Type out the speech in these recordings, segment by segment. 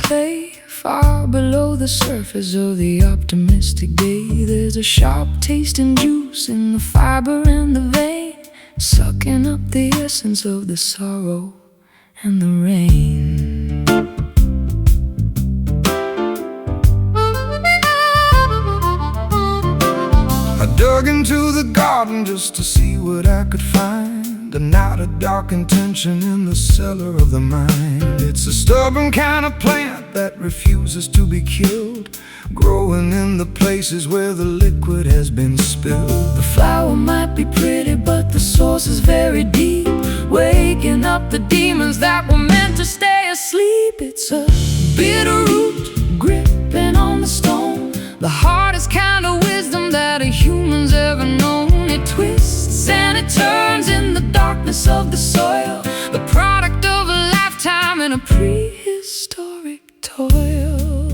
play far below the surface of the optimistic day. There's a sharp taste and juice in the fiber and the vein, sucking up the essence of the sorrow and the rain. I dug into the garden just to see what I could find, and not a dark intention in the cellar of the mind. It's a stubborn kind of plant that refuses to be killed, growing in the places where the liquid has been spilled. The flower might be pretty, but the source is very deep, waking up the demons that were meant to stay asleep. It's a bitter root gripping on the stone, the hardest kind of wisdom that a human's ever known. It twists and it turns in the darkness of the soil, the product of a lifetime in a prehistoric toil.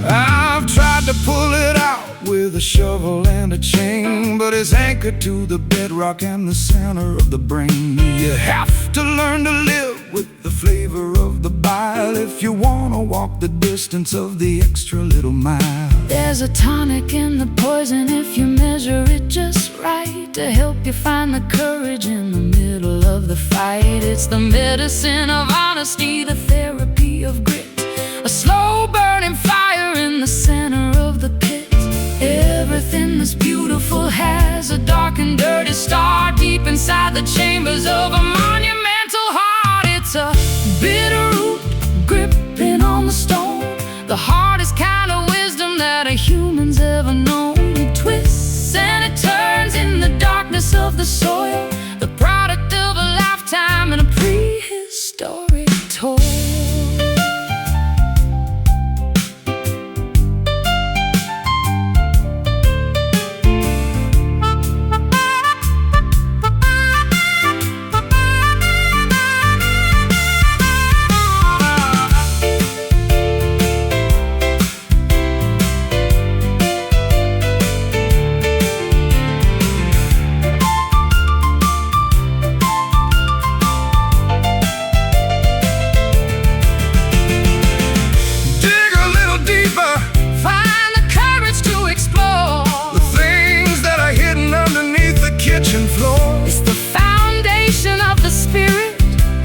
I've tried to pull it out with a shovel and a chain, but it's anchored to the bedrock and the center of the brain. You have to learn to live with the flavor of the bile if you wanna walk the distance of the extra little mile. There's a tonic in the poison if you measure it just right, to help you find the courage in the middle of the fight. It's the medicine of honesty, the therapy of grit, a slow burning fire in the center of the pit. Everything that's beautiful has a dark and dirty star deep inside the chambers of a monumental heart. It's a bitter root gripping on the stone, the hardest kind of wisdom that a human's ever known. It twists and it turns in the darkness of the soil, the product of a lifetime in a prehistoric toil.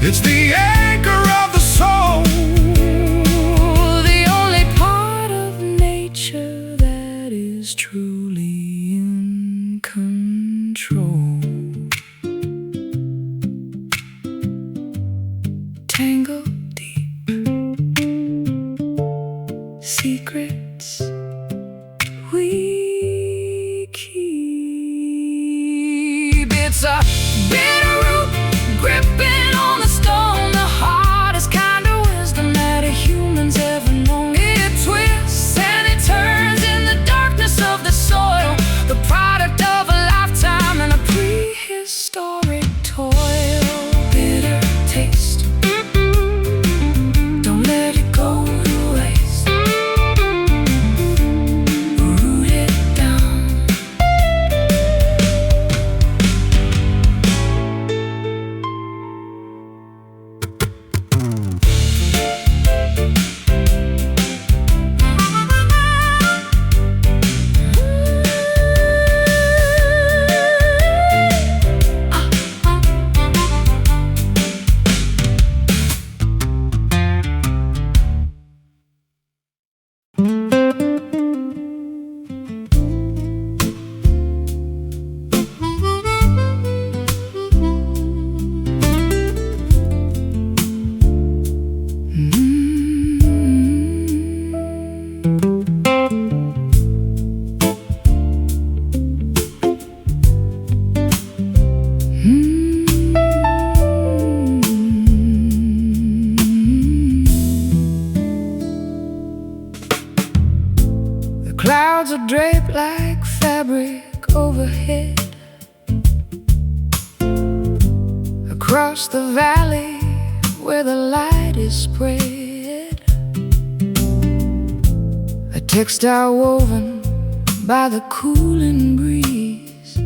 It's the anchor of the soul, the only part of nature that is truly in control. Tangled deep, secrets we keep. It's a bitter root gripping on the stone, the hardest kind of wisdom that a human's ever known. It twists and it turns in the darkness of the soil, the product of a lifetime and a prehistoric toil. Bitter taste, don't let it go to waste. Root it down. Clouds are draped like fabric overhead, across the valley where the light is spread. A textile woven by the cooling breeze,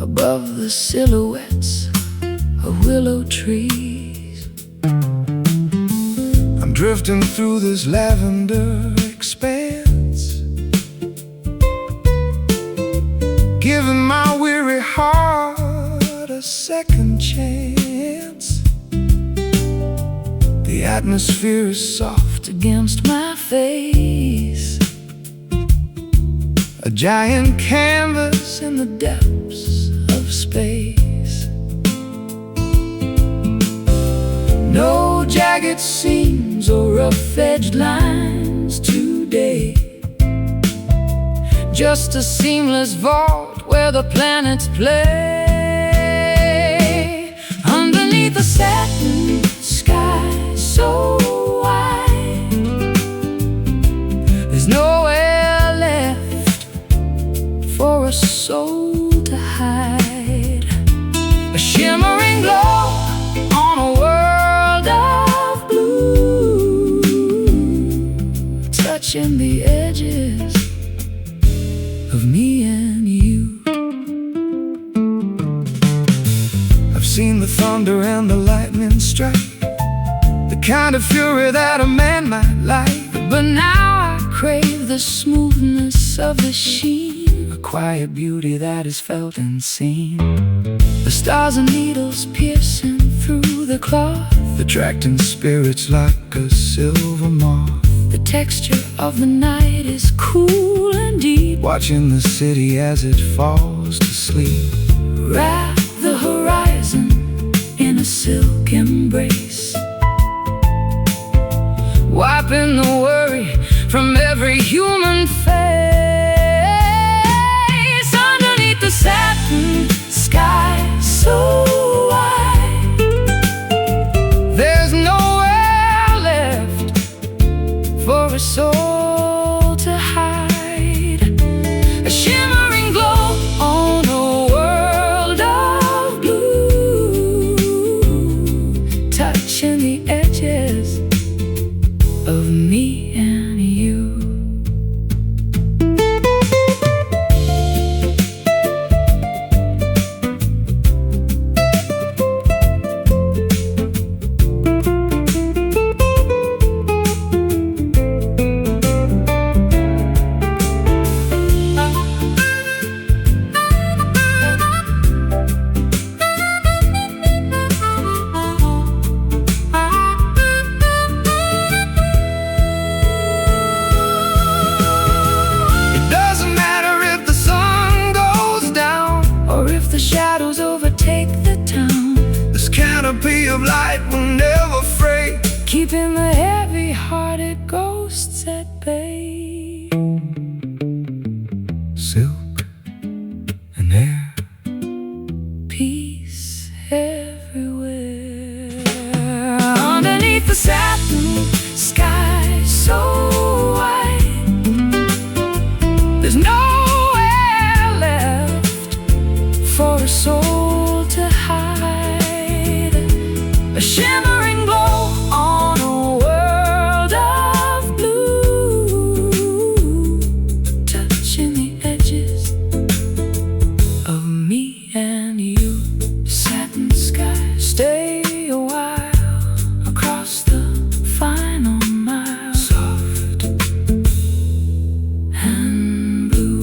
a above the silhouettes of willow trees. I'm drifting through this lavender expanse, giving my weary heart a second chance. The atmosphere is soft against my face, a giant canvas in the depths of space. No jagged seams or rough-edged lines today, just a seamless vault where the planets play. Underneath the satin sky so wide, there's nowhere left for a soul to hide. A shimmering glow on a world of blue, touching the edges of me and you. I've seen the thunder and the lightning strike, the kind of fury that a man might like. But now I crave the smoothness of the sheen, a quiet beauty that is felt and seen. The stars and needles piercing through the cloth, attracting spirits like a silver moth. The texture of the night is cool and deep, watching the city as it falls to sleep. Wrap the horizon in a silk embrace, wiping the worry from every human face. Underneath the satin sky so wide, there's nowhere left for a soul to hide. A shimmering glow on a world of blue, touching the edges of me and you. The shadows overtake the town, this canopy of light will never fray, keeping the heavy-hearted ghosts at bay. Silk and air, peace everywhere. Underneath the satin sky so wide, there's nowhere left for a soul to hide. A shimmering glow on a world of blue, touching the edges of me and you. Satin sky, stay a while across the final mile, soft and blue.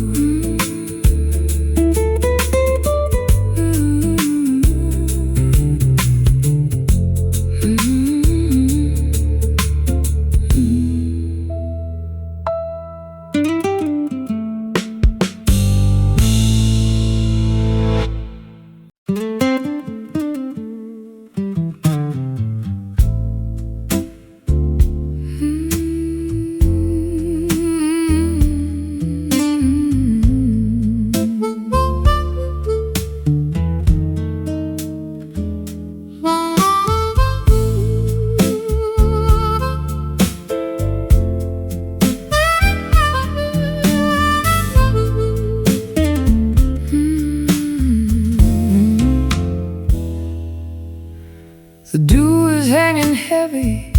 The dew is hanging heavy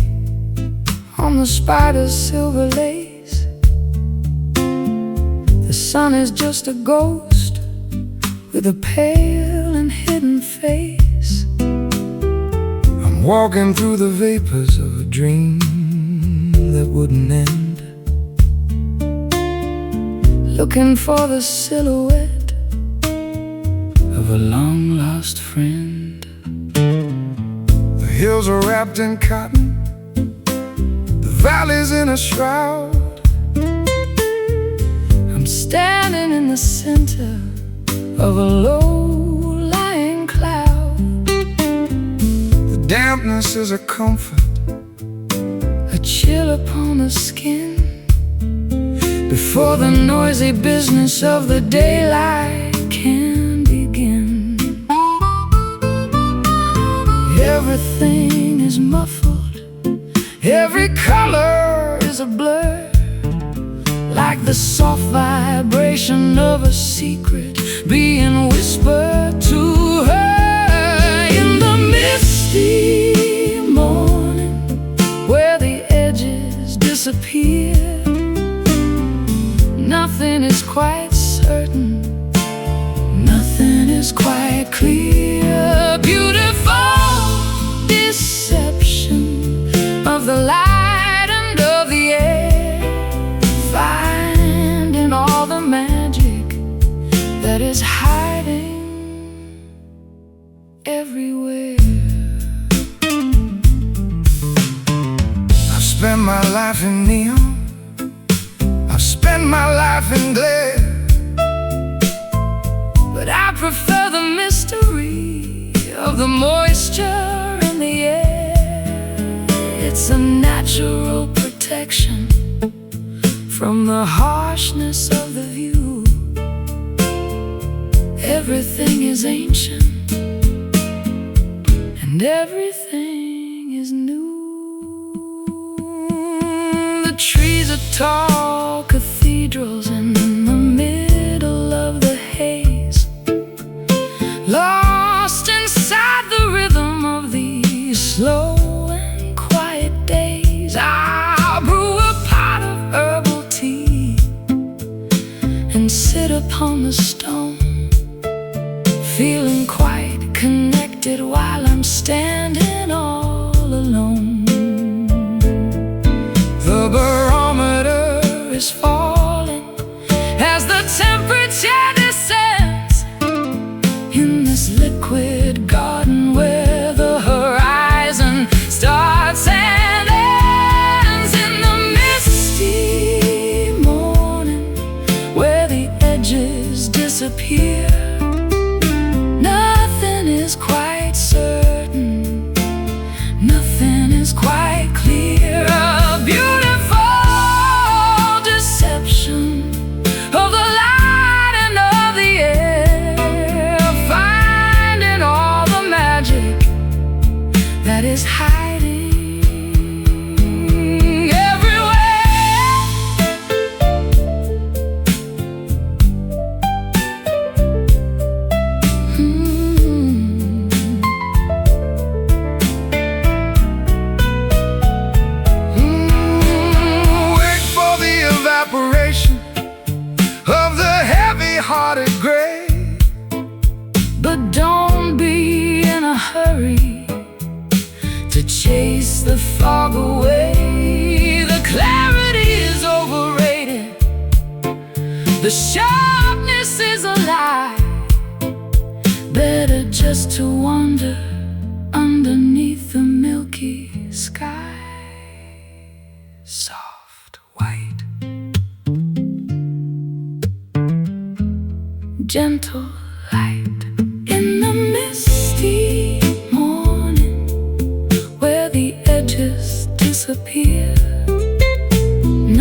on the spider's silver lace. The sun is just a ghost with a pale walking through the vapors of a dream that wouldn't end, looking for the silhouette of a long-lost friend. The hills are wrapped in cotton, the valley's in a shroud. I'm standing in the center of a low-lying cloud. The dampness is a comfort, a chill upon the skin, before the noisy business of the daylight can begin. Everything is muffled, every color is a blur, like the soft vibration of a secret being whispered to her in the misty morning, where the edges disappear. Nothing is quite certain, nothing is quite clear. Beautiful deception of the light and of the air, finding all the magic that is hiding everywhere. I've spent my life in neon, I've spent my life in glare, but I prefer the mystery of the moisture in the air. It's a natural protection from the harshness of the view. Everything is ancient and everything is new. The trees are tall cathedrals in the middle of the haze, lost inside the rhythm of these slow and quiet days. I'll brew a pot of herbal tea and sit upon the stone, feeling quite connected while I'm standing all alone. The barometer is falling as the temperature descends in this liquid garden where the horizon starts and ends. In the misty morning, where the edges disappear, nothing is quite certain, nothing is quite clear. A beautiful deception of the light and of the air, finding all the magic that is hiding everywhere. Wait for the evaporation of the heavy-hearted gray, but don't be in a hurry to chase the fog away. The clarity is overrated, the sharpness is a lie. Better just to wander underneath the milky sky. Soft white, gentle light in the misty morning, where the edges disappear.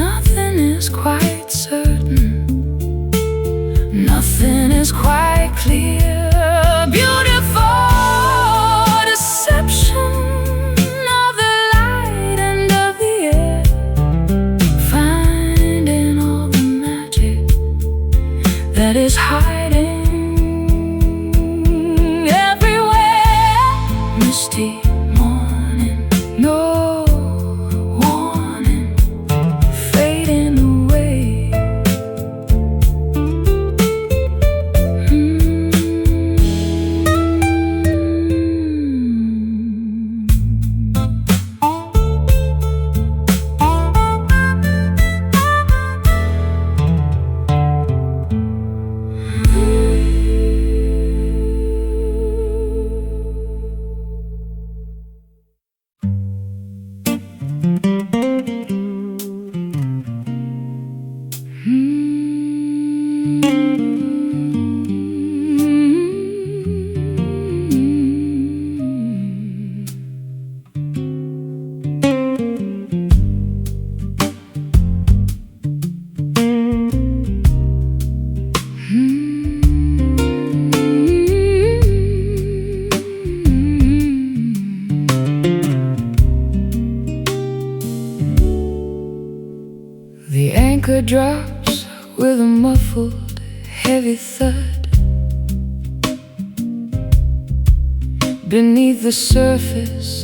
Nothing is quite certain, nothing is quite clear. Beautiful deception of the light and of the air, finding all the magic that is hiding everywhere. Misty morning, no warning, fading away. drops with a muffled, heavy thud. Beneath the surface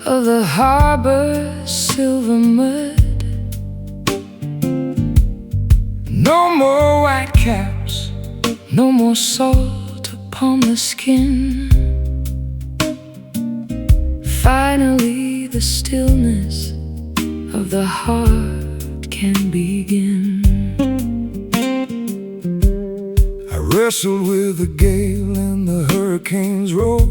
of the harbor's silver mud. No more white caps, no more salt upon the skin. Finally, the stillness of the heart can begin. I wrestled with the gale and the hurricane's roar,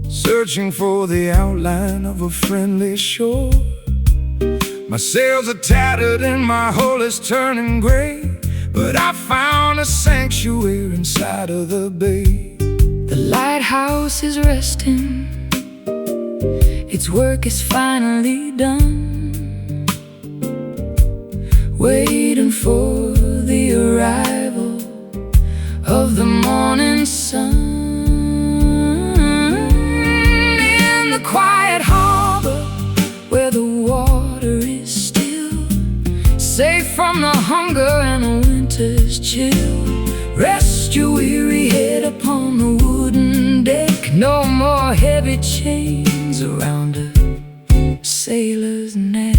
searching for the outline of a friendly shore. My sails are tattered and my hull is turning gray, but I found a sanctuary inside of the bay. The lighthouse is resting, its work is finally done, waiting for the arrival of the morning sun. In the quiet harbor where the water is still, safe from the hunger and the winter's chill, rest your weary head upon the wooden deck. No more heavy chains around a sailor's neck.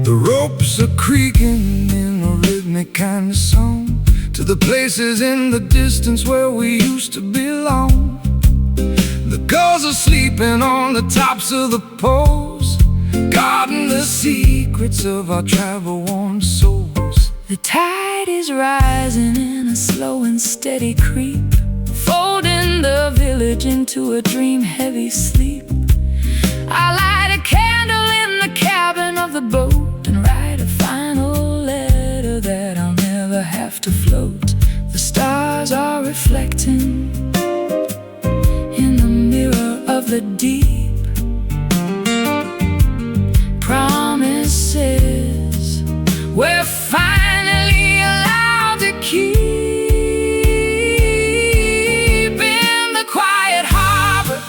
The ropes are creaking in a rhythmic kind of song, to the places in the distance where we used to belong. The gulls are sleeping on the tops of the poles, guarding the secrets of our travel-worn souls. The tide is rising in a slow and steady creep, folding the village into a dream-heavy sleep. I light a candle in the cabin of the boat and write a final letter that I'll never have to float. The stars are reflecting in the mirror of the deep, promises we're finally allowed to keep. In the quiet harbor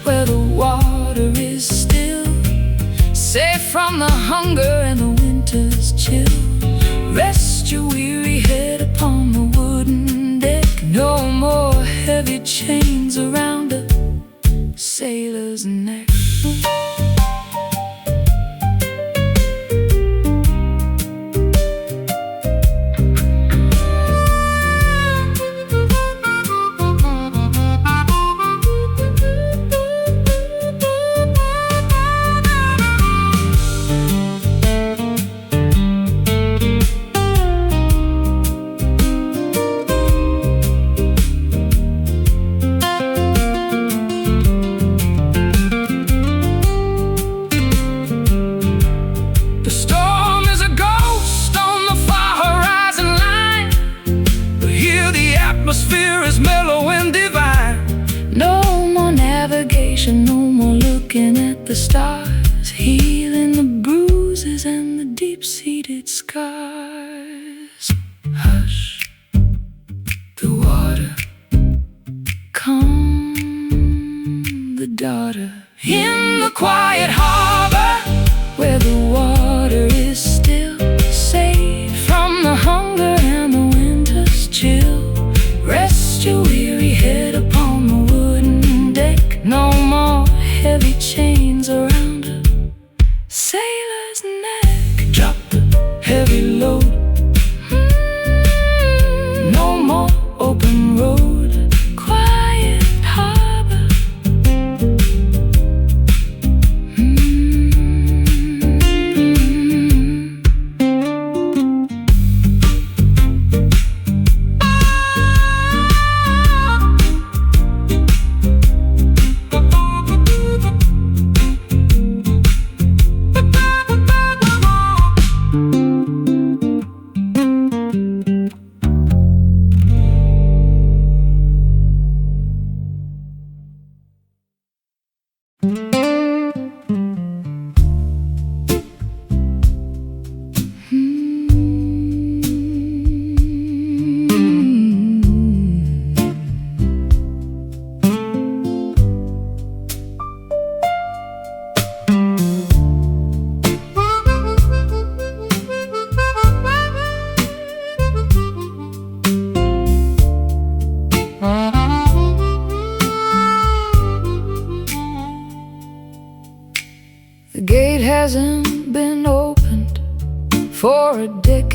where the water is still, safe from the hunger and the winter's chill, rest your weary head upon the wooden deck. No more heavy chains around a sailor's neck. Atmosphere is mellow and divine. No more navigation, no more looking at the stars, healing the bruises and the deep-seated scars. Hush, the water, calm the daughter. In the quiet harbor where the water is still, safe from the hunger and the winter's chill, rest your weary head upon the wooden deck. No more heavy chains around a sailor's neck. Drop the Heavy load, no more open road. Quiet harbor,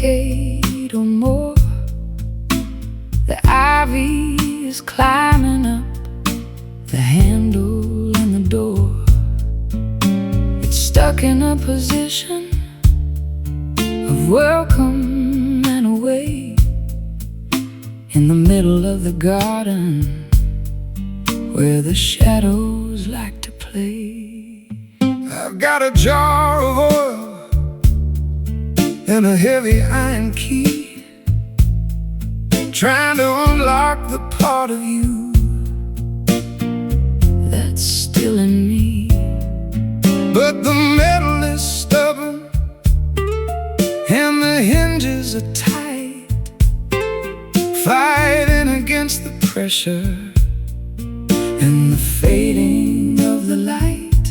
decade or more. The ivy is climbing up the handle and the door. It's stuck in a position of welcome and away, in the middle of the garden where the shadows like to play. I've got a jar of oil and a heavy iron key, trying to unlock the part of you that's still in me. But the metal is stubborn and the hinges are tight, fighting against the pressure and the fading of the light.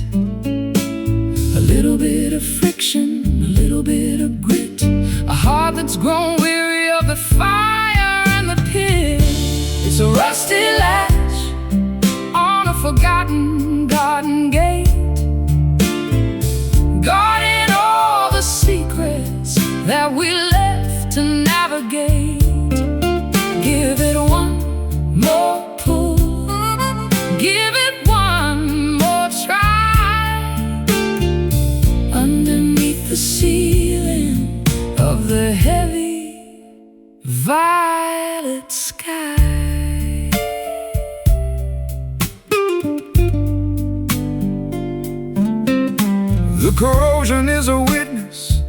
A little bit of friction, a little bit of grit, a heart that's grown weary of the fire and the pit. It's a rusty latch on a forgotten garden gate, guarding all the secrets that we left to navigate. Give it one more pull, give it one more try, underneath the ceiling of the heavy violet sky. The corrosion is a witness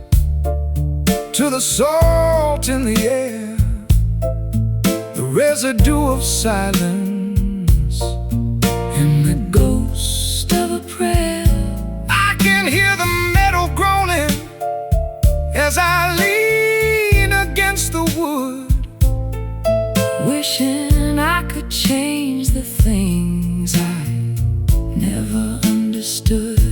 to the salt in the air, the residue of silence and the ghost of a prayer. I can hear the metal groaning as I lean against the wood, wishing I could change the things I never understood.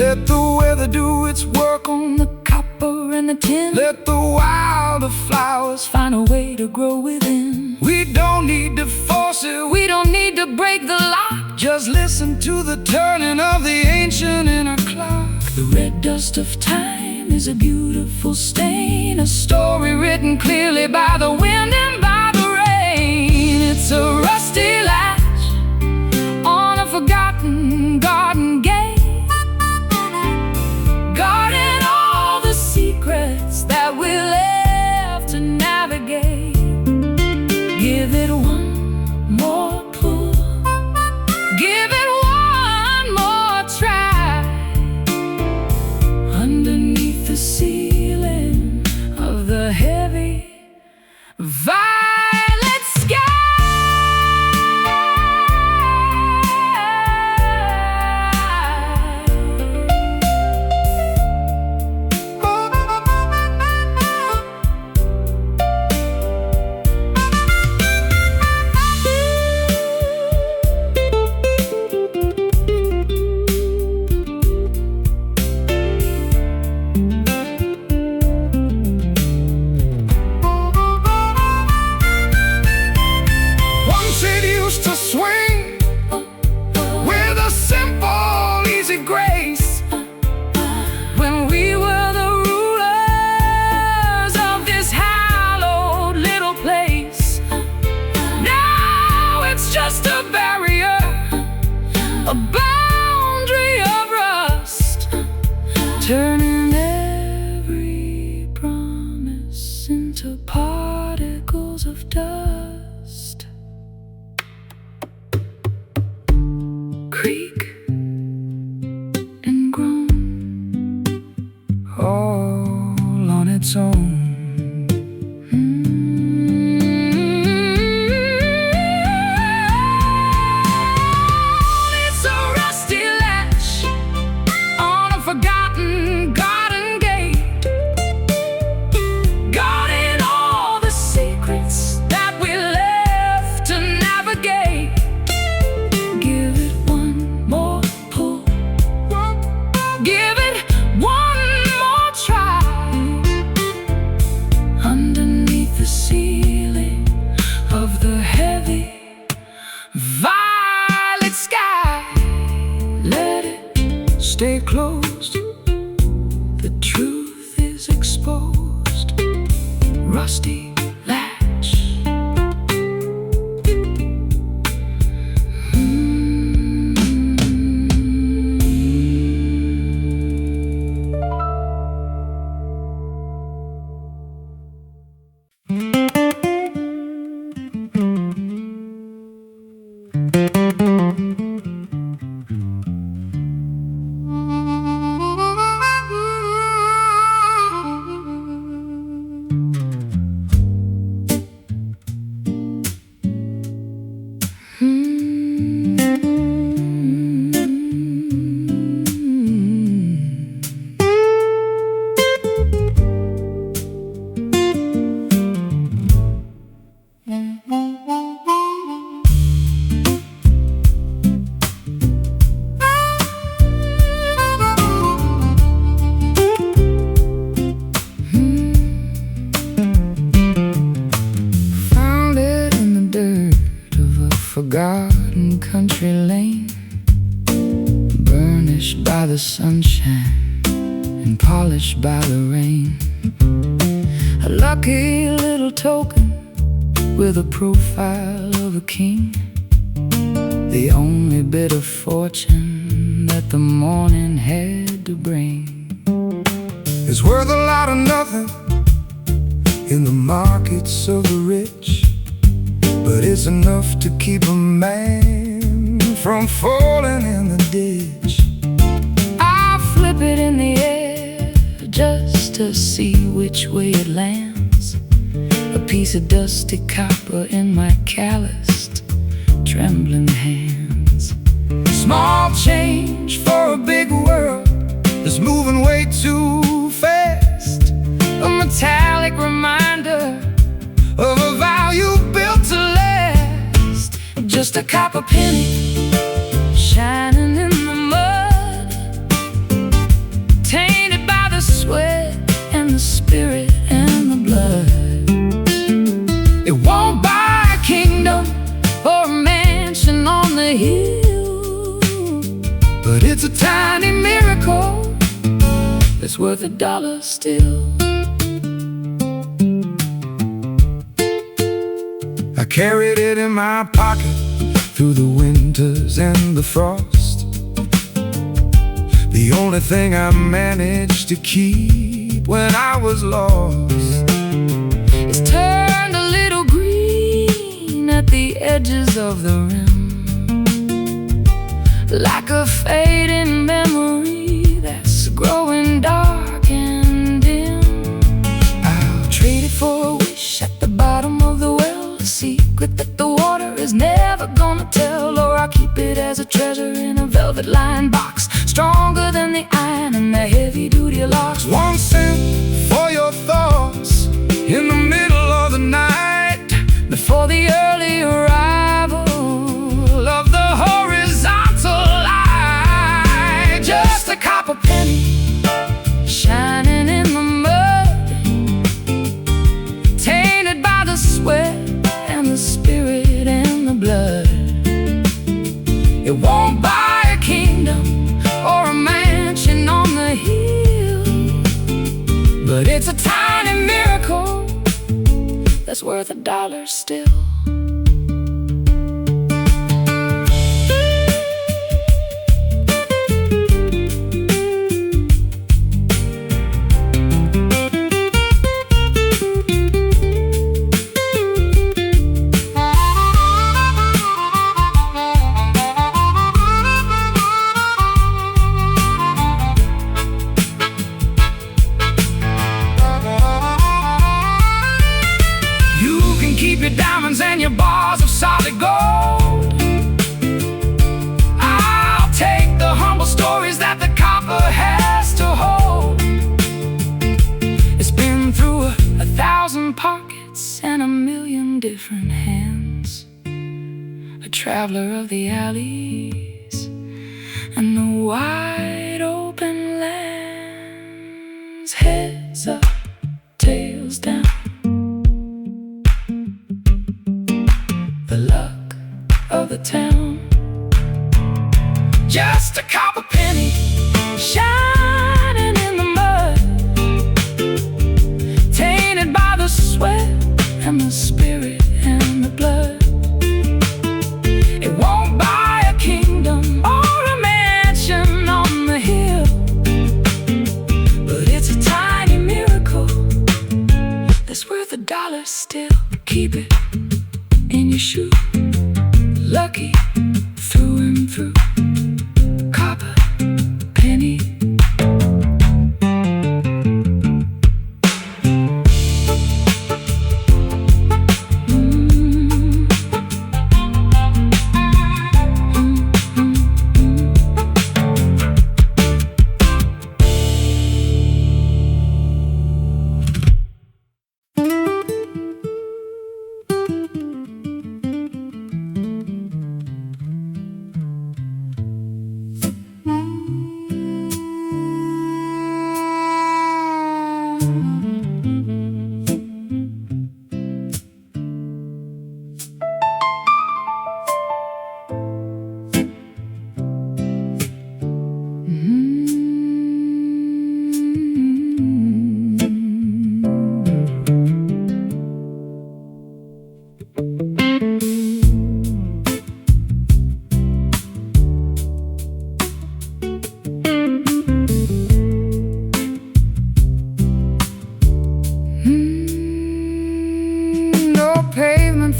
Let the weather do its work on the copper and the tin. Let the wilder flowers find a way to grow within. We don't need to force it, we don't need to break the lock. Just listen to the turning of the ancient inner clock. The red dust of time is a beautiful stain, a story written clearly by the wind and by the rain. It's a rusty latch on a forgotten garden gate, guarding all the secrets that we left to navigate. Give it one more pull, give it one more try, underneath the ceiling of the heavy violet sky. To swing with a simple, easy grace, when we were the rulers of this hallowed little place. Now it's just a barrier, a boundary of rust, turning every promise into particles of dust. Creak and groan, all on its own. It's a rusty latch on a forgotten garden gate, guarding all the secrets that we left to navigate. Give it one more pull, give it one more try, rusty latch. Forgotten country lane, burnished by the sunshine and polished by the rain. A lucky little token with a profile of a king, the only bit of fortune that the morning had to bring. It's worth a lot of nothing in the markets of the rich, but it's enough to keep a man from falling in the ditch. I flip it in the air just to see which way it lands. A piece of dusty copper in my calloused, trembling hands. Small change for a big world that's moving way too fast. A metallic reminder of a value built to last. just a copper penny shining in the mud, tainted by the sweat and the spirit and the blood. It won't buy a kingdom Or a mansion on the hill, but it's a tiny miracle that's worth $1 still. I carried it in my pocket through the winters and the frost. The only thing I managed to keep when I was lost. It's turned a little green at the edges of the rim, like a fading memory that's growing dark and dim. I'll Trade it for a wish at the bottom of the well, a secret that the water is never gonna tell. Or I'll keep it as a treasure in a velvet-lined box, stronger than the iron and the heavy-duty locks. 1 cent for your thoughts in the middle of the night, Before the early arrival of the horizontal light. just a copper penny shining in the mud, tainted by the sweat and the spirit and the blood. It won't buy a kingdom Or a mansion on the hill, but it's a tiny miracle that's worth $1 still. keep your diamonds and your bars of solid gold. I'll take the humble stories that the copper has to hold. It's been through 1,000 pockets and 1,000,000 different hands, a traveler of the alleys and the wide open lands. Heads up, tails down, the luck of the town. Just a copper penny shining in the mud, tainted by the sweat $1 still. Keep it in your shoe. Lucky through and through. Copper penny.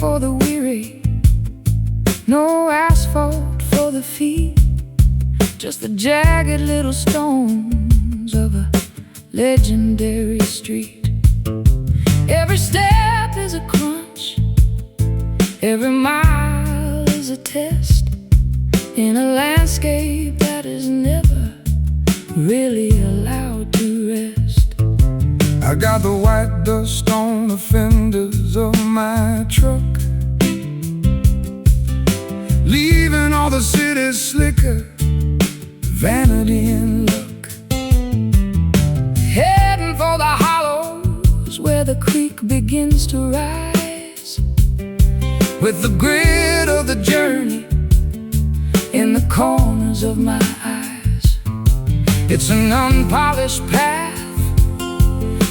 For the weary, no asphalt for the feet, just the jagged little stones of a legendary street. Every step is a crunch, every mile is a test, in a landscape that is never really allowed to rest. I got the white dust on the fenders of my truck, leaving all the city's slicker, vanity and luck. Heading for the hollows where the creek begins to rise, with the grit of the journey in the corners of my eyes. It's an unpolished path,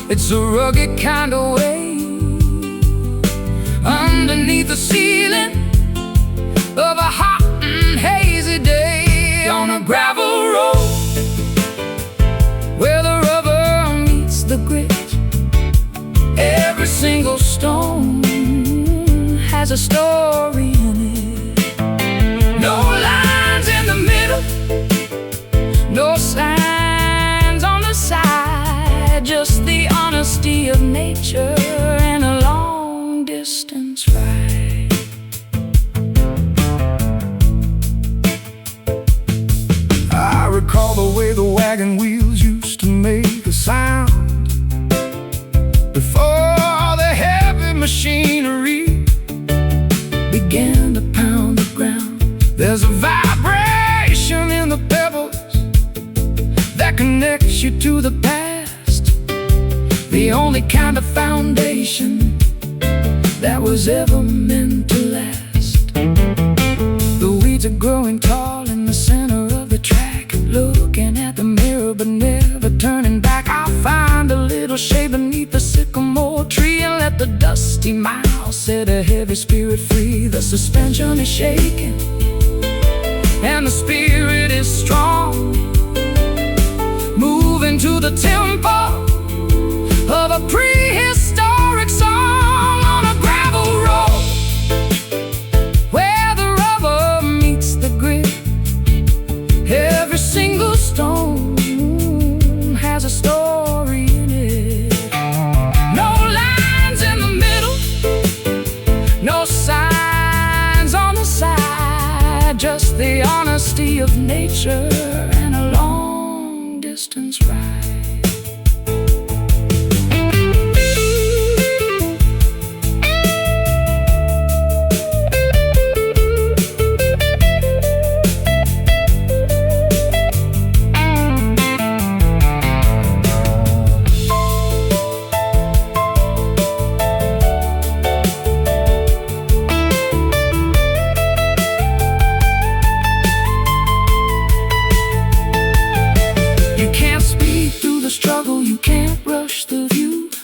it's a rugged kind of way, underneath the ceiling of a hot and hazy day, on a gravel road where the rubber meets the grit. Every single stone has a story in it. No lines in the middle, no signs on the side, just the honesty of nature and a long distance ride. I recall the way the wagon wheels used to make a sound before the heavy machinery began to pound the ground. There's a vibration in the pebbles that connects you to the past, the only kind of foundation that was ever meant to last. The weeds are growing tall in the center of the track, looking at the mirror but never turning back. I'll find a little shade beneath the sycamore tree and let the dusty mile set a heavy spirit free. The suspension is shaking and the spirit is strong, moving to the tempo of a prehistoric song, on a gravel road where the rubber meets the grit. Every single stone has a story in it. No lines in the middle, no signs on the side, just the honesty of nature and a long distance ride.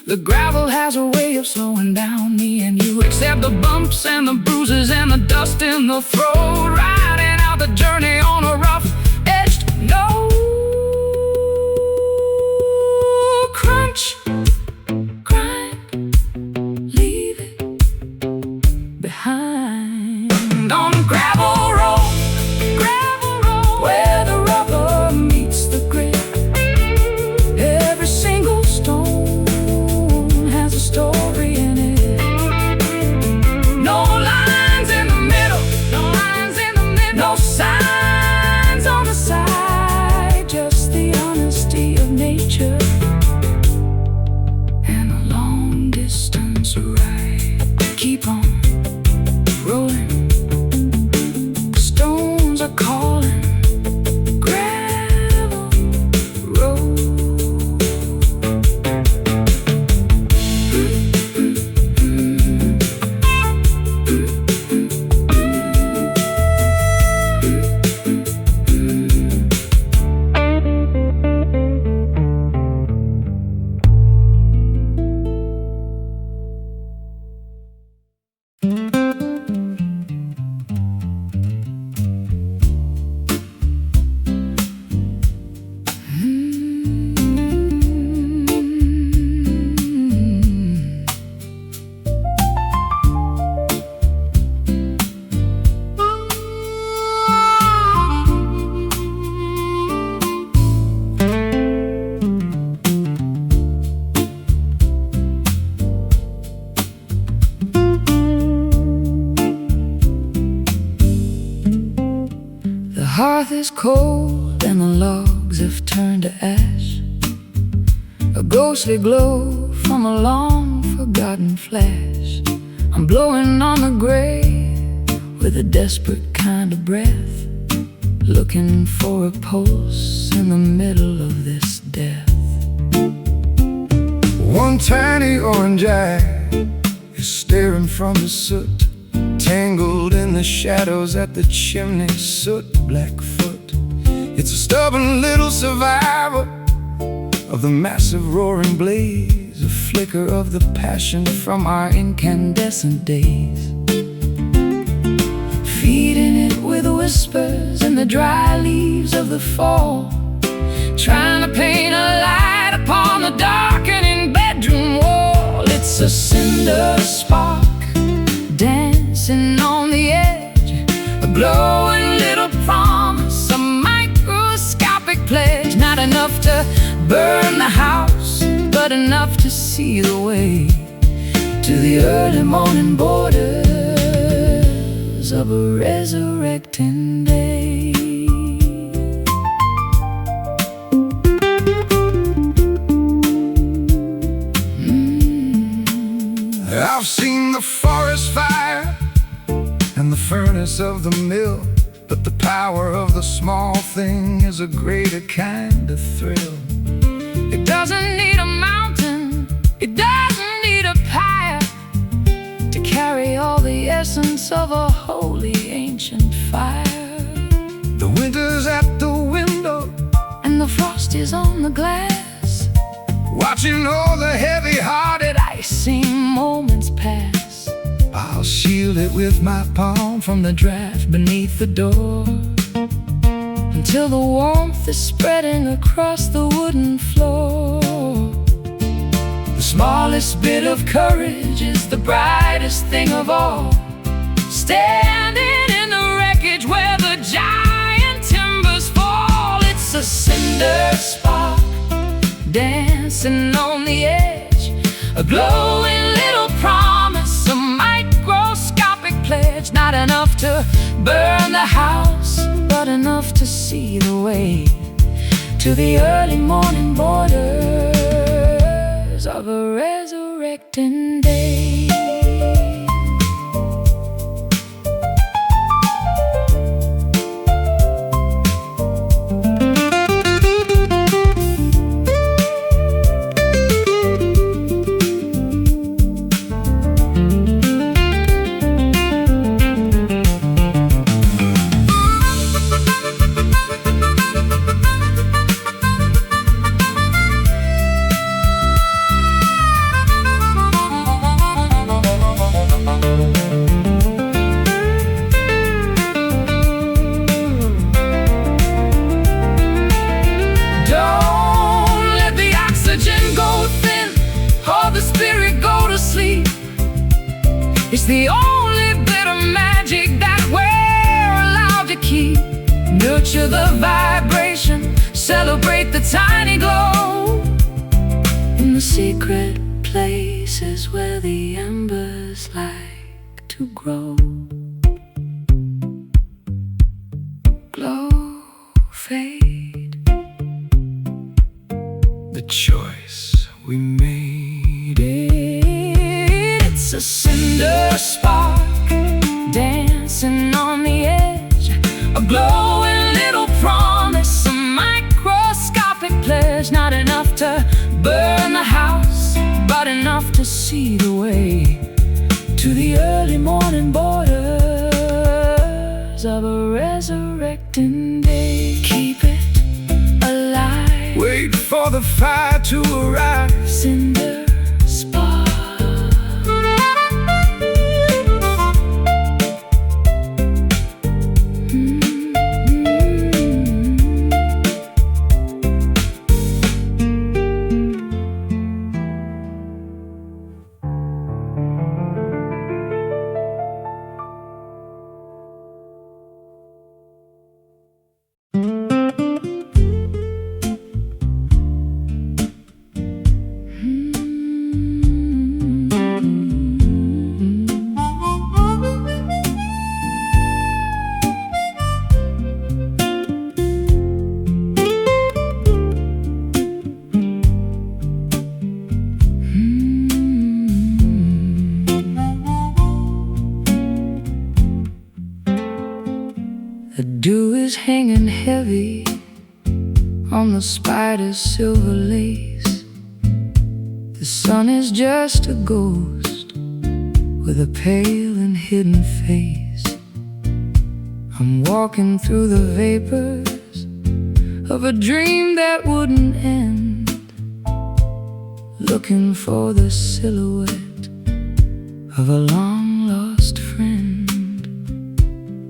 The gravel has a way of slowing down me and you. Accept the bumps and the bruises and the dust in the throat, riding out the journey on a rough-edged no crunch, grind, hearth is cold and the logs have turned to ash. A ghostly glow from a long forgotten flash. I'm blowing on the grave with a desperate kind of breath, looking for a pulse in the middle of this death. One tiny orange eye is staring from the soot, tangled in the shadows at the chimney, soot Blackfoot. It's a stubborn little survivor of the massive roaring blaze, a flicker of the passion from our incandescent days. Feeding it with whispers in the dry leaves of the fall, trying to paint a light upon the darkening bedroom wall. It's a cinder spark dancing on the edge, a glowing little promise, a microscopic pledge. Not enough to burn the house, but enough to see the way to the early morning borders of a resurrecting day. I've seen the forest fire and the furnace of the mill, but the power of the small thing is a greater kind of thrill. It doesn't need a mountain, it doesn't need a pyre to carry all the essence of a holy ancient fire. The winter's at the window And the frost is on the glass, watching all the heavy-hearted icing moments pass. I'll shield it with my palm From the draft beneath the door, until the warmth is spreading across the wooden floor. The smallest bit of courage is the brightest thing of all, standing in the wreckage where the giant timbers fall. It's a cinder spark dancing on the edge, a glowing little promise, a microscopic pledge. Not enough to burn the house, but enough to see the way to the early morning borders of a resurrecting day. It's the only bit of magic that we're allowed to keep. Nurture the vibration, celebrate the tiny glow in the secret places where the embers like to grow. Glow, fade, the choice we made. It's a cinder spark dancing on the edge, a glowing little promise, a microscopic pledge. Not enough to burn the house, but enough to see the way to the early morning borders of a resurrecting day. Keep it alive, Wait for the fire to arrive. cinder spark. The dew is hanging heavy on the spider's silver lace. The sun is just a ghost with a pale and hidden face. I'm walking through the vapors of a dream that wouldn't end, looking for the silhouette of a long-lost friend.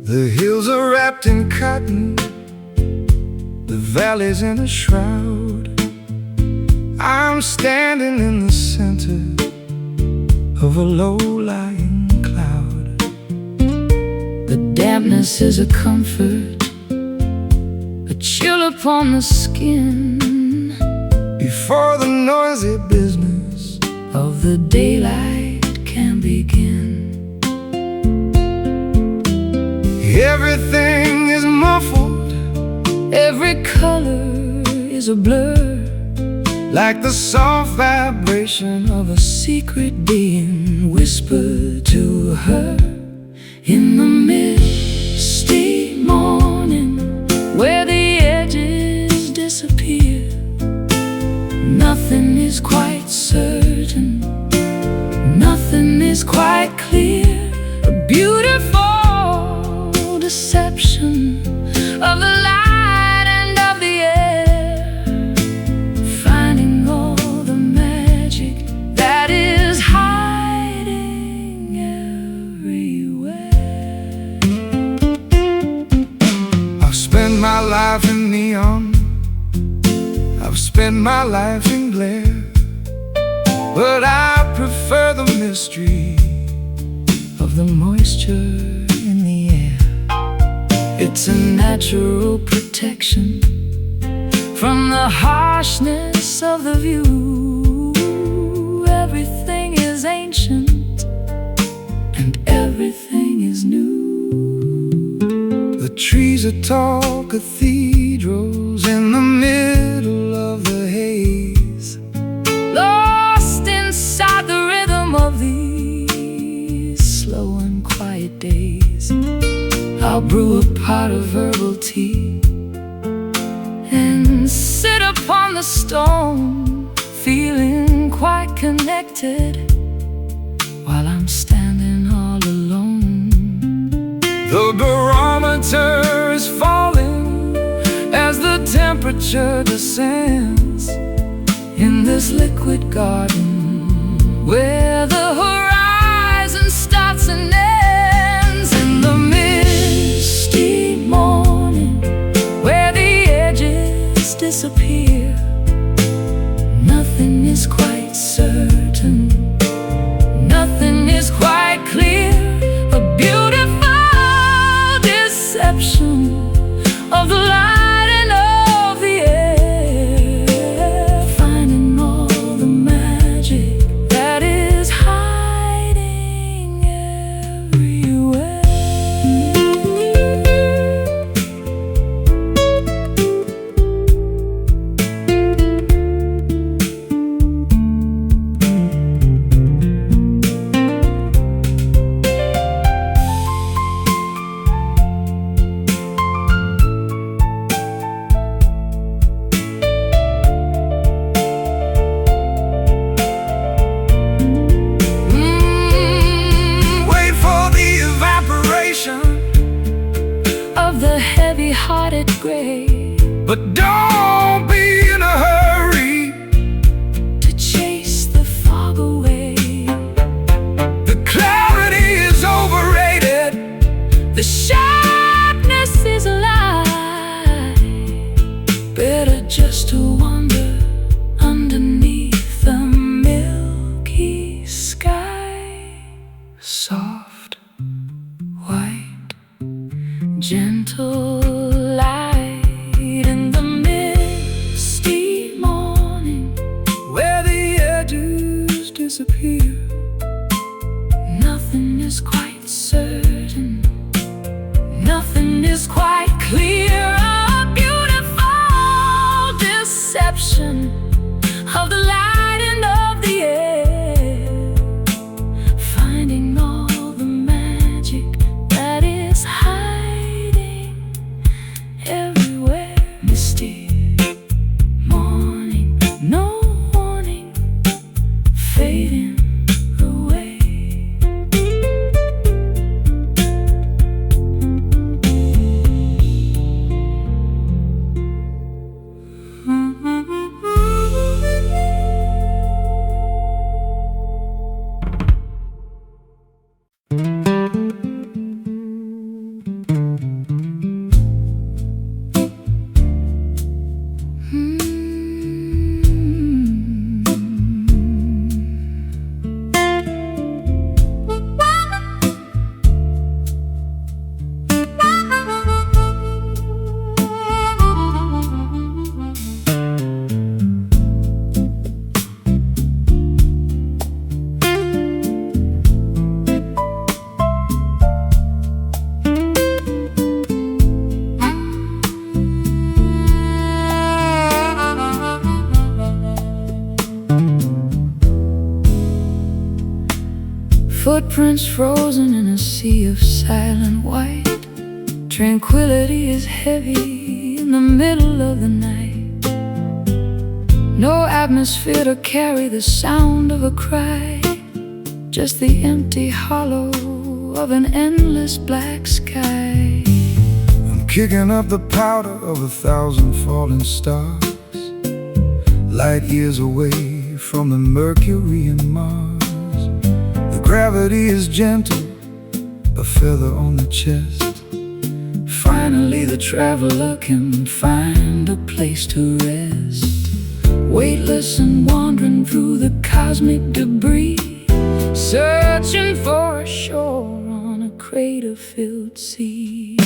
The hills are wrapped in cotton, the valley's in a shroud. I'm standing in the center of a low-lying cloud. The dampness is a comfort, a chill upon the skin, before the noisy business of the daylight can begin. Everything is muffled, Every color is a blur, like the soft vibration of a secret being whispered to her in the misty morning, where the edges disappear. Nothing is quite certain, nothing is quite clear. A beautiful deception of the light and of the air, finding all the magic that is hiding everywhere. I've spent my life in neon, I've spent my life in glare, but I prefer the mystery Of the moisture in the air. It's a natural protection from the harshness of the view. Everything is ancient and everything is new. The trees are tall cathedrals in the middle of the haze, Lost inside the rhythm of these slow and quiet days. I'll brew a pot of herbal tea and sit upon the stone, feeling quite connected while I'm standing all alone. the barometer is falling as the temperature descends In this liquid garden where the horizon starts and ends. In the misty morning where the edges disappear, nothing is quite certain, nothing is quite clear. A beautiful deception of the light and of the air, finding all the magic that is hiding everywhere. Wait for the evaporation, Of the heavy-hearted gray, but don't be in a hurry. to chase the fog away. The clarity is overrated, The sharpness is a lie. Better just to wander underneath the milky sky. Soft, white, gentle light in the misty morning where the edges disappear. Nothing is quite certain, nothing is quite clear. A beautiful deception of the light and of the air, finding all the magic that is hiding Footprints frozen in a sea of silent white. Tranquility is heavy in the middle of the night. No atmosphere to carry the sound of a cry, just the empty hollow of an endless black sky. I'm kicking up the powder of 1,000 falling stars, light years away from the Mercury and Mars. The gravity is gentle, a feather on the chest. Finally the traveler can find a place to rest, weightless and wandering through the cosmic debris, searching for a shore on a crater-filled sea.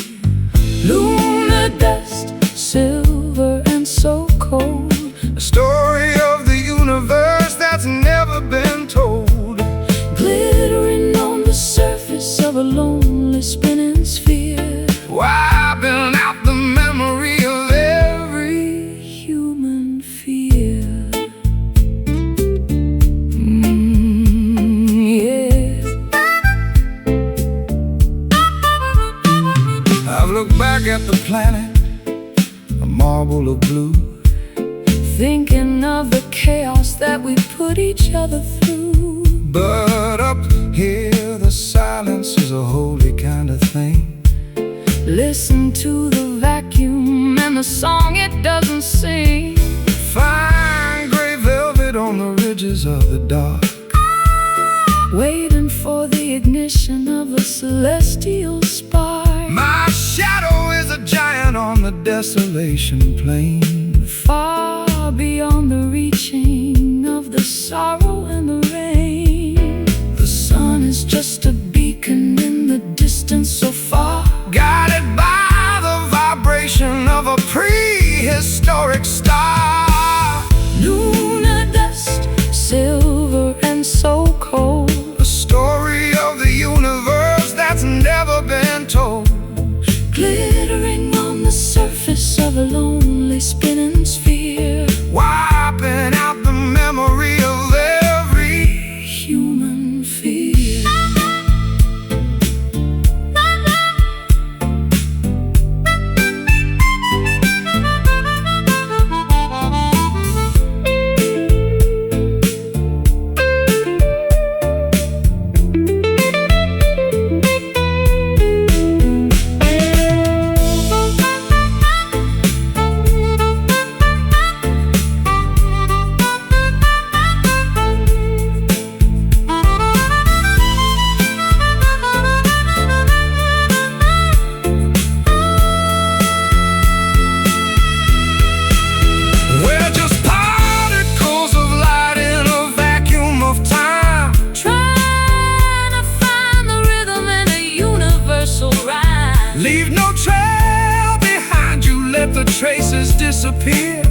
Lunar dust, silver and so cold, a story of the universe that's never been told. Glittering on the surface of a lonely spinning sphere, wiping out the memory of every human fear. Yeah. I've looked back at the planet, a marble of blue, thinking of the chaos that we put each other through. but up here the silence is a holy kind of thing. Listen to the vacuum and the song it doesn't sing. Fine gray velvet on the ridges of the dark, waiting for the ignition of a celestial spark. my shadow is a giant on the desolation plain, far beyond the reaching of the sorrow and the rain. The sun is just a beacon in the distance so far, guided by the vibration of a prehistoric star. Lunar dust, silver and so cold, A story of the universe that's never been told. glittering on the surface of a lonely spinning sphere, Wiping out the memory of every human fear. We're just particles of light in a vacuum of time, Trying to find the rhythm in a universal rhyme. leave no trail behind you, let the traces disappear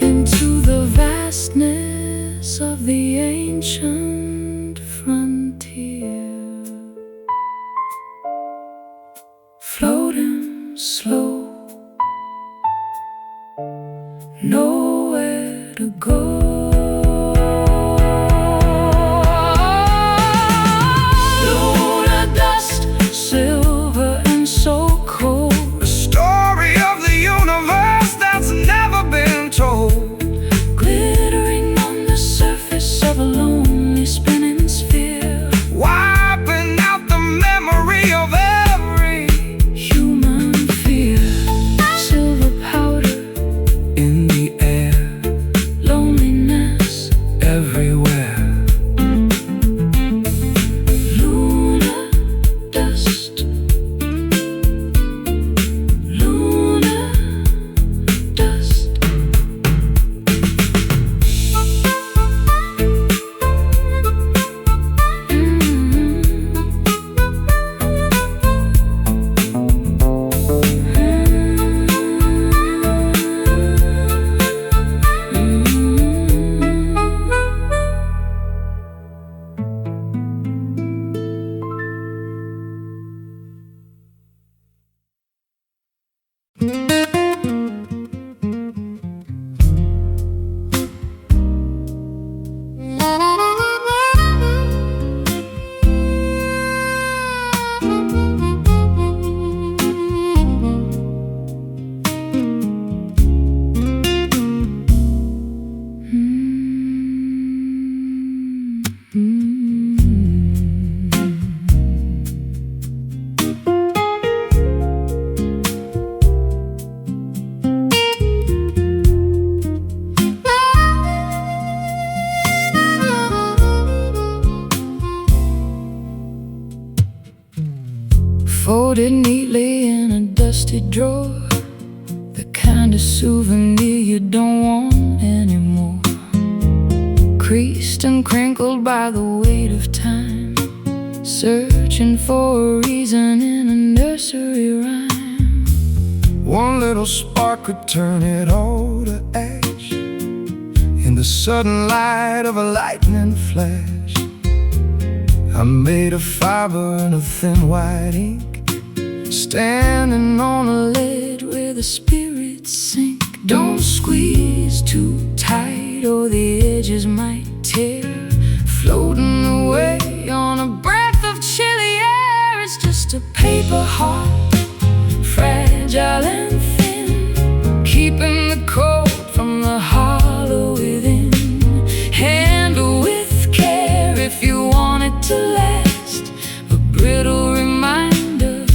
Into the vastness of the ancient frontier, floating slow, nowhere to go. Lunar dust, silver and so cold, a story of the universe that's never been folded neatly in a dusty drawer, the kind of souvenir you don't want anymore. Creased and crinkled by the weight of time, searching for a reason in a nursery rhyme. One little spark could turn it all to ash in the sudden light of a lightning flash. I made of fiber and a thin white ink, standing on a ledge where the spirits sink. Don't squeeze too tight or the edges might tear, floating away on a breath of chilly air. It's just a paper heart, fragile and thin, keeping the cold from the hollow within. Handle with care if you want it to last, a brittle reminder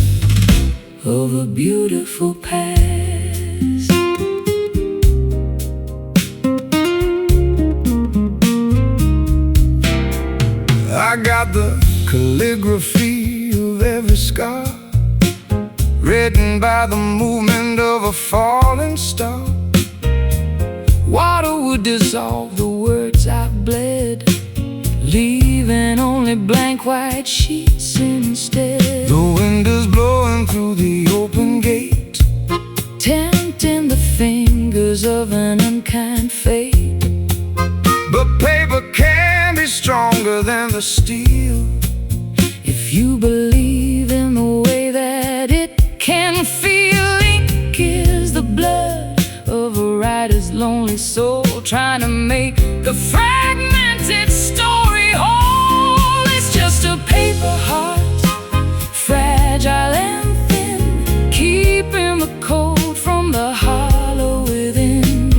of a beautiful past. I got the calligraphy of every scar, written by the movement of a falling star. Water would dissolve the words I bled, leaving only blank white sheets instead. The wind is blowing through the open gate, tempting the fingers of an unkind fate. But paper can be stronger than the steel, if you believe in the way that it can feel. Ink is the blood of a writer's lonely soul, trying to make the fragmented story whole. It's just a paper heart, fragile and thin, keeping the cold from the hollow within.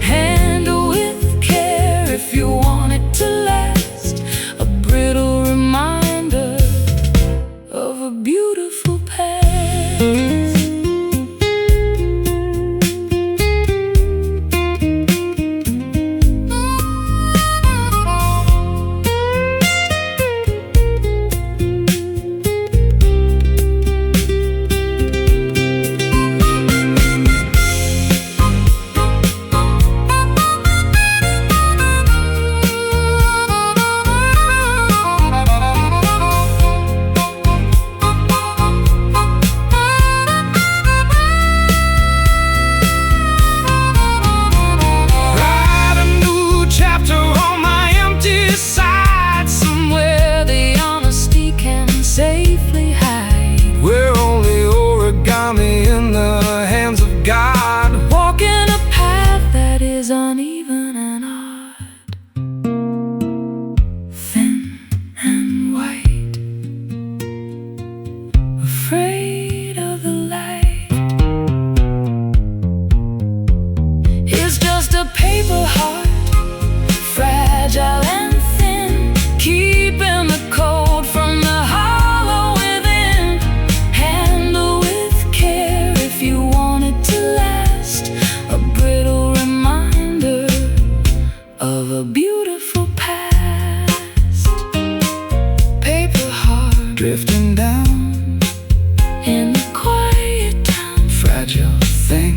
Handle with care if you want it to last, a brittle reminder of a beautiful past. Uneven and odd, thin and white, afraid of the light. It's just a paper heart, fragile and thin, keeping the cold from the hollow within. Handle with care if you want it to last, a brittle of a beautiful past. Paper heart drifting down in the quiet town, fragile thing.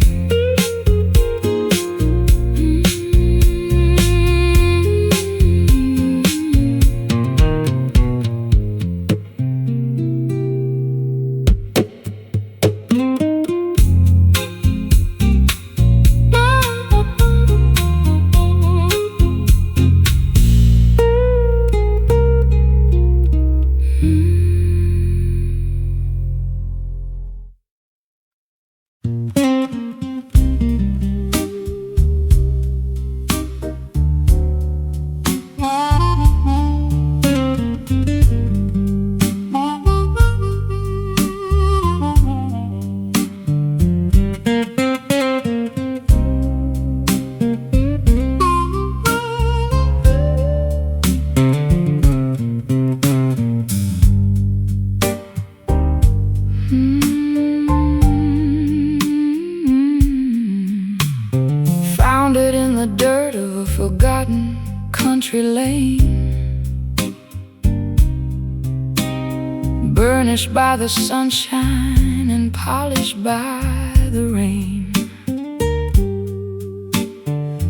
burnished by the sunshine and polished by the rain.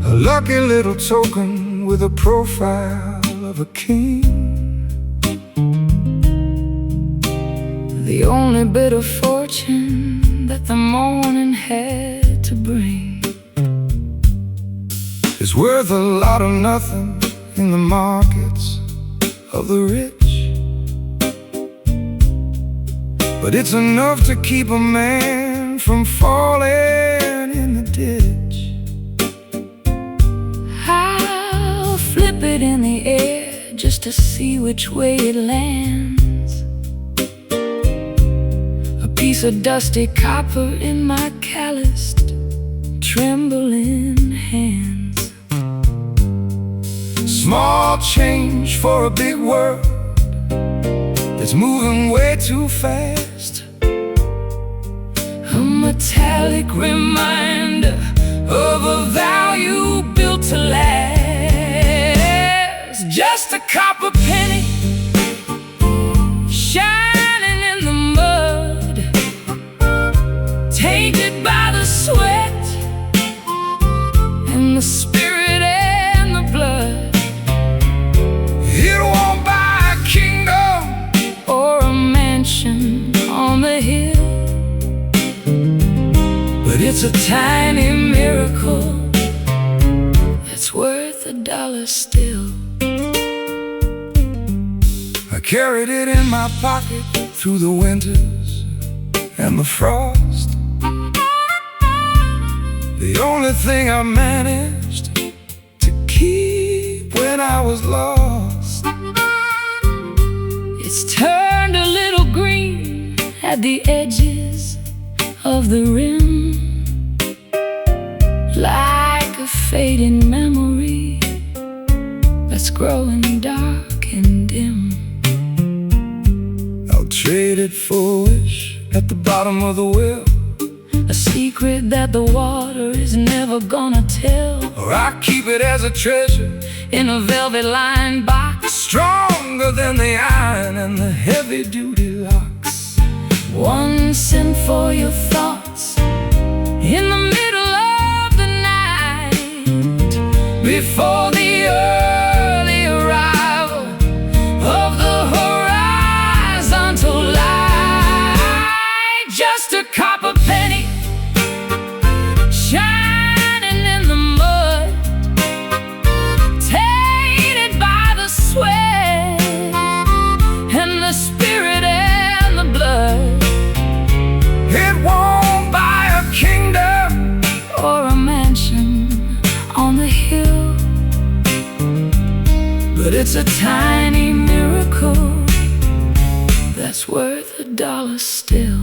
A lucky little token with a profile of a king. The only bit of fortune that the morning had to bring is worth a lot of nothing in the markets of the rich, but it's enough to keep a man from falling in the ditch. I'll flip it in the air just to see which way it lands. A piece of dusty copper in my calloused, trembling hands. Small change for a big world that's moving way too fast. A metallic reminder of a value built to last. Just a copper penny shining in the mud, tainted by the sweat and the spirit and the blood. It won't buy a kingdom or a mansion on the hill, but it's a tiny miracle that's worth $1 still. I carried it in my pocket through the winters and the frost. The only thing I managed to keep when I was lost. It's turned a little green at the edges of the rim, like a fading memory that's growing dark and dim. I'll trade it for a wish at the bottom of the well, a secret that the water is never gonna tell. or I keep it as a treasure In a velvet-lined box, stronger than the iron and the heavy-duty locks. 1 cent for your thoughts in the middle of the night, before the early arrival of the horizontal light. Just a copper penny shining in the mud, tainted by the sweat and the spirit and the blood. It won't buy a kingdom or a mansion on the hill, but it's a tiny miracle that's worth $1 still.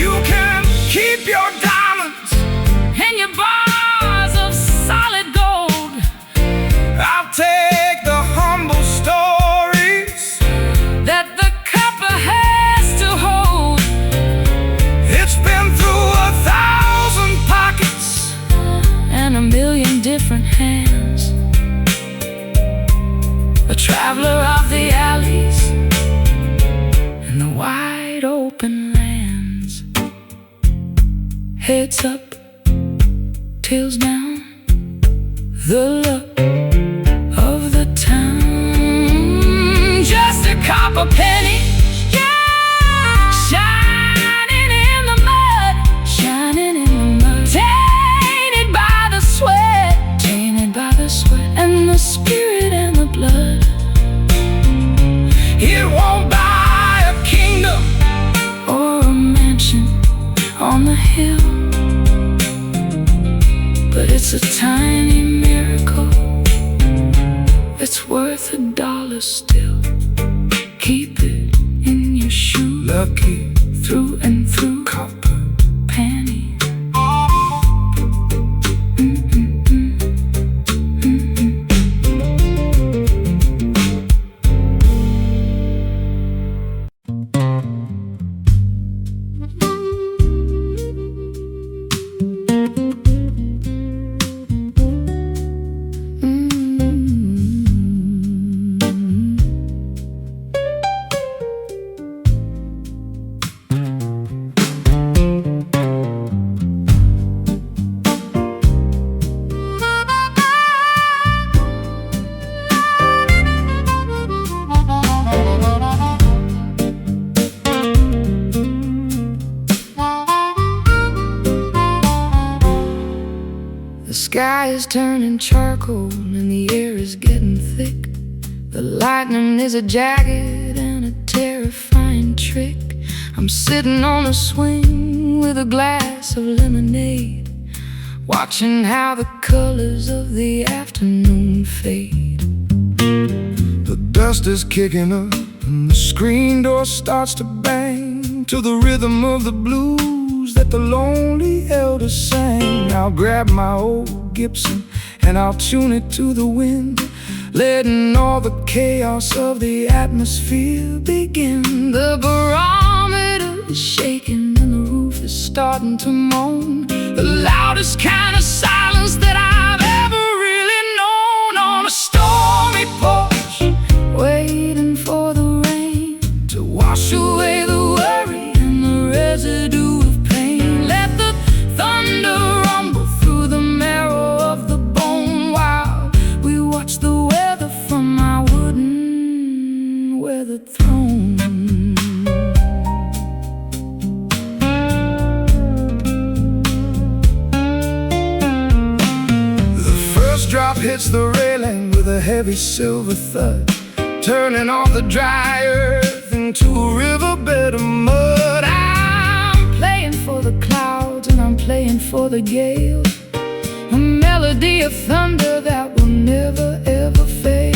You can keep your diamonds And your bars of solid gold, I'll take the humble stories that the copper has to hold. It's been through 1,000 pockets And a million different hands, a traveler of the alleys and the wide open lands. Heads up, tails down, the luck of the town. Just a copper penny shining in the mud, shining in the mud, tainted by the sweat, tainted by the sweat and the spirit and the blood. It won't buy a kingdom Or a mansion on the hill, but it's a tiny miracle that's worth $1 still. Keep it in your shoe, lucky through and through, copper penny. sky is turning charcoal and the air is getting thick. The lightning is a jagged and a terrifying trick. I'm sitting on a swing with a glass of lemonade, watching how the colors of the afternoon fade. The dust is kicking up and the screen door starts to bang to the rhythm of the blues that the lonely elders sang. I'll grab my old Gibson and I'll tune it to the wind, letting all the chaos of the atmosphere begin. The barometer is shaking and the roof is starting to moan, the loudest kind of silence that I've ever really known. On a stormy porch, waiting for the rain to wash away the worry and the residue of pain. Let the thunder rumble through the marrow of the bone while we watch the weather from my wooden weathered throne. Drop hits the railing with a heavy silver thud, turning all the dry earth into a riverbed of mud. I'm playing for the clouds and I'm playing for the gale, a melody of thunder that will never ever fail.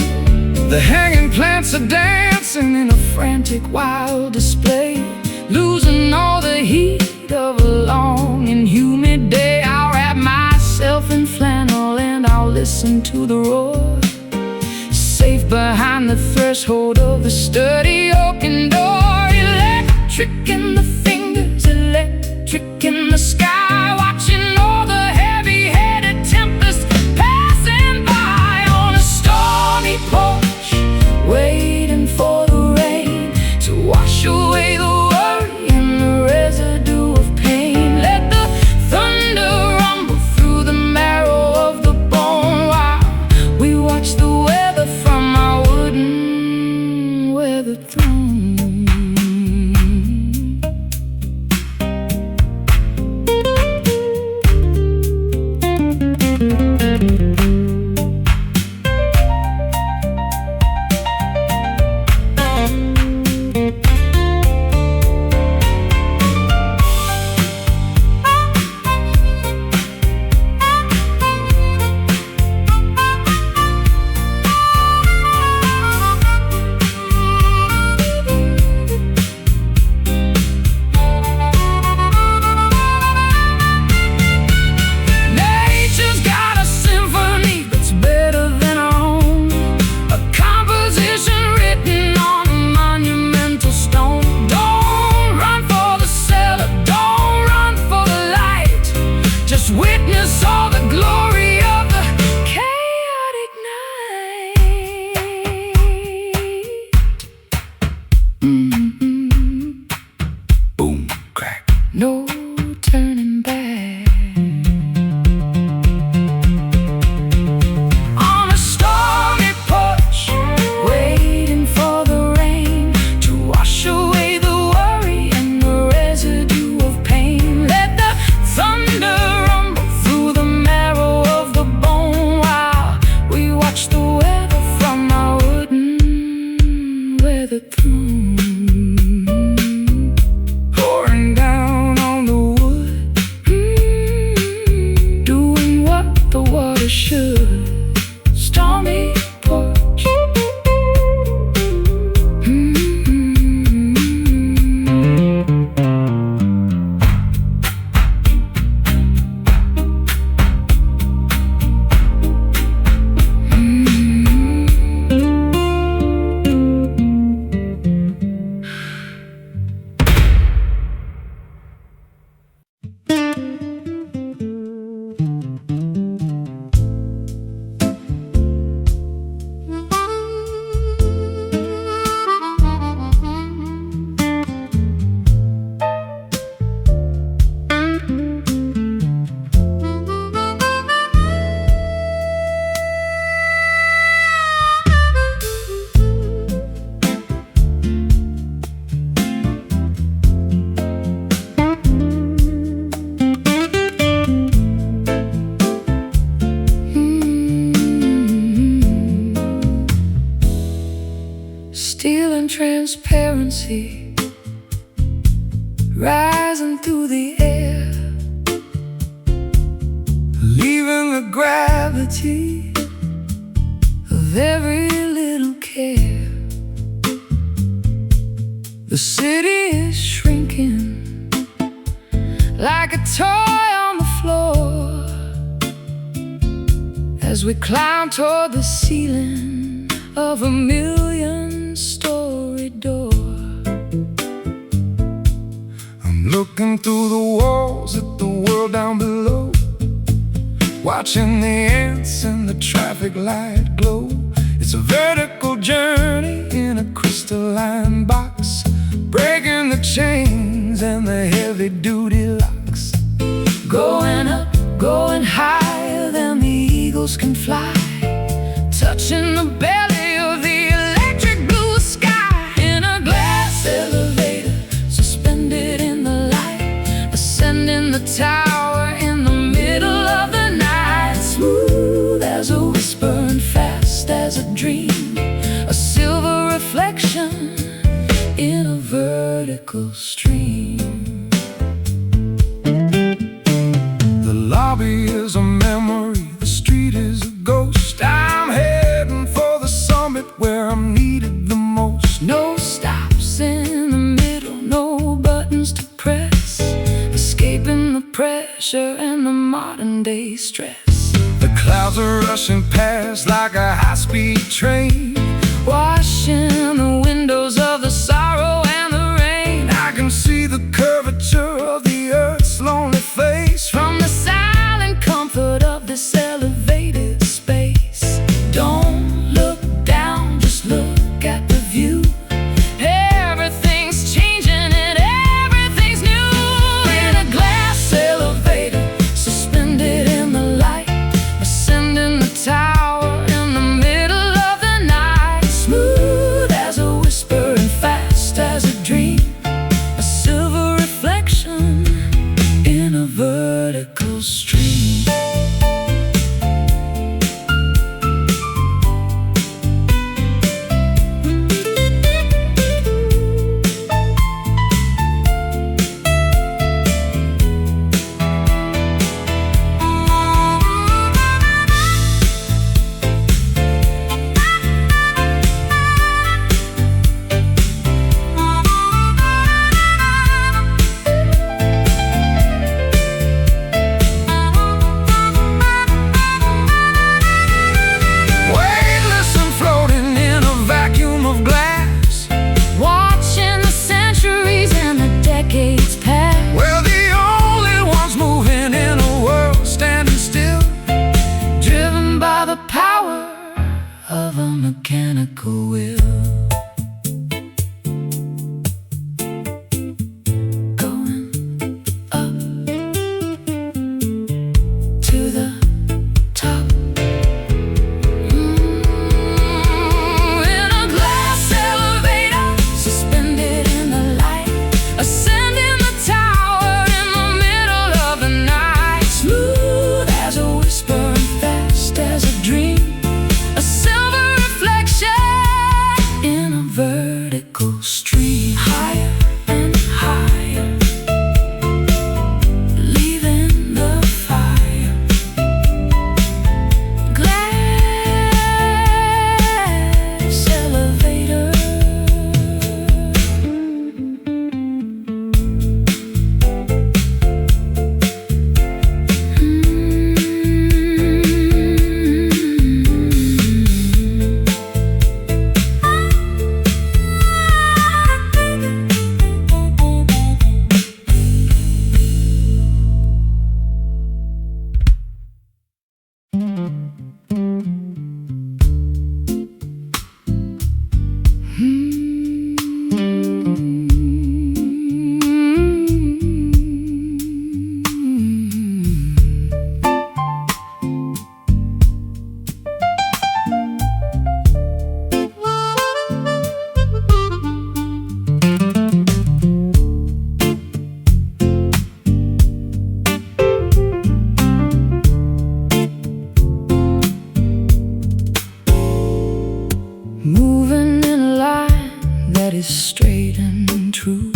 The hanging plants are dancing in a frantic wild display, losing all the heat of a long and humid day. I'll wrap myself in flannel and I'll listen to the roar, safe behind the threshold of the sturdy oaken door. Electric in the fingers, electric in the sky, watching all the heavy-headed tempests passing by. On a stormy porch, waiting for the rain to wash away the worry and the residue of pain. Let the thunder rumble through the marrow of the bone while we watch the weather from our wooden weathered throne. steel and transparency, rising through the air, leaving the gravity of every little care. The city is shrinking like a toy on the floor as we climb toward the ceiling of a 1,000,000-story door. I'm looking through the walls at the world down below, watching the ants and the traffic light glow. It's a vertical journey in a crystalline box, breaking the chains and the heavy-duty locks. Going up, going higher than the eagles can fly, touching the belly of the electric blue sky. In a glass elevator, suspended in the light, ascending the tower in the middle of the night. Smooth as a whisper and fast as a dream, a silver reflection in a vertical stream. The lobby is a memory, the street is a ghost. I'm heading for the summit where I'm needed the most. No stops in the middle, no buttons to press, escaping the pressure and the modern day stress. The clouds are rushing past like a high-speed train, washing the windows of the sorrow and the rain. I can see the curvature of the earth's lonely face from the silent comfort of this elevated space. Don't look down, just look at the view. Everything's changing and everything's new. In a glass elevator, suspended in the light, ascending the tower in the middle of the night. Smooth as a whisper and fast as a dream, a silver reflection in a vertical stream. Of a mechanical will, going up to the top. In a glass elevator, suspended in the light, ascending the tower in the middle of the night. Smooth as a whisper and fast as a dream, a silver reflection in a vertical stream. Higher and higher, leaving the fire. Glass elevator. Moving in light, is straight and true,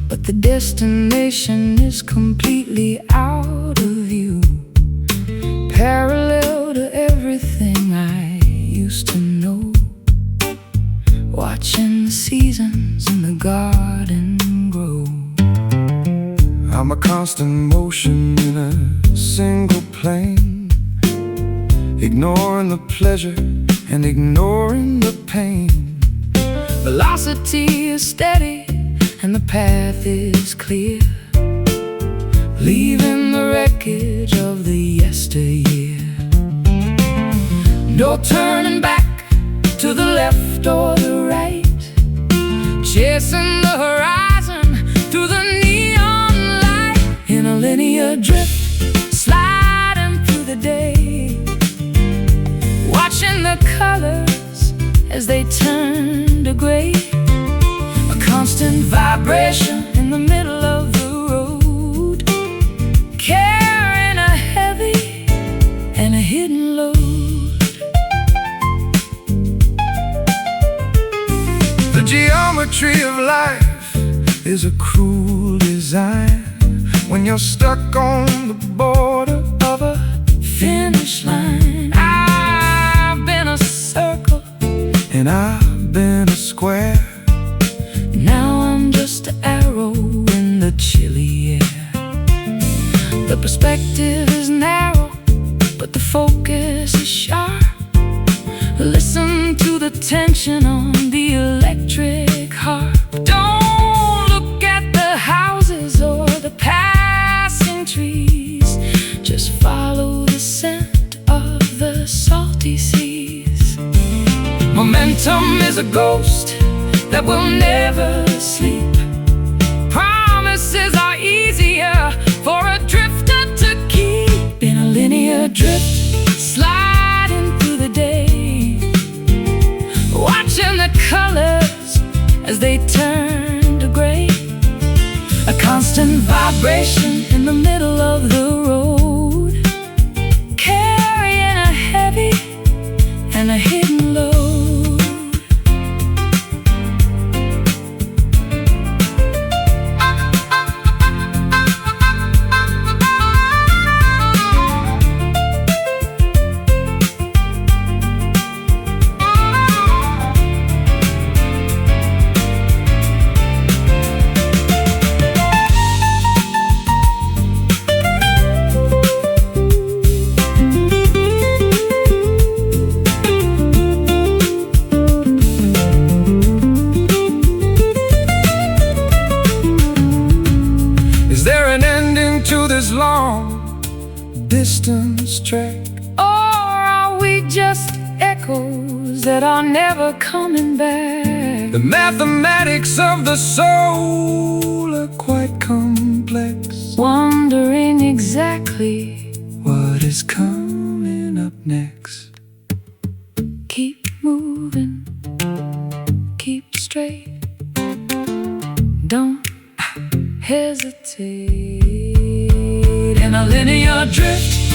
but the destination is completely out of view, parallel to everything I used to know. Watching the seasons in the garden grow. I'm a constant motion in a single plane, ignoring the pleasure and ignoring the pain. Velocity is steady and the path is clear, leaving the wreckage of the yesteryear. No turning back to the left or the right, chasing the horizon through the neon light. In a linear drift, sliding through the day, watching the colors as they turn to gray. A constant vibration in the middle of the road, carrying a heavy and a hidden load. The geometry of life is a cruel design when you're stuck on the border of a Finish line. I've been a circle and I've been a square. now I'm just an arrow in the chilly air. The perspective is narrow, but the focus is sharp. Listen to the tension on the electric harp. Don't look at the houses or the passing trees, just follow the scent of the salty seas. Momentum is a ghost that will never sleep. Promises are easier for a drifter to keep. In a linear drift, sliding through the day, watching the colors as they turn to gray. A constant vibration in the middle of the road, carrying a heavy and a hidden load. Is there an ending to this long distance trek? Or are we just echoes that are never coming back? The mathematics of the soul are quite complex. Wondering exactly What is coming up next? keep moving, keep straight, don't hesitate. In a linear drift,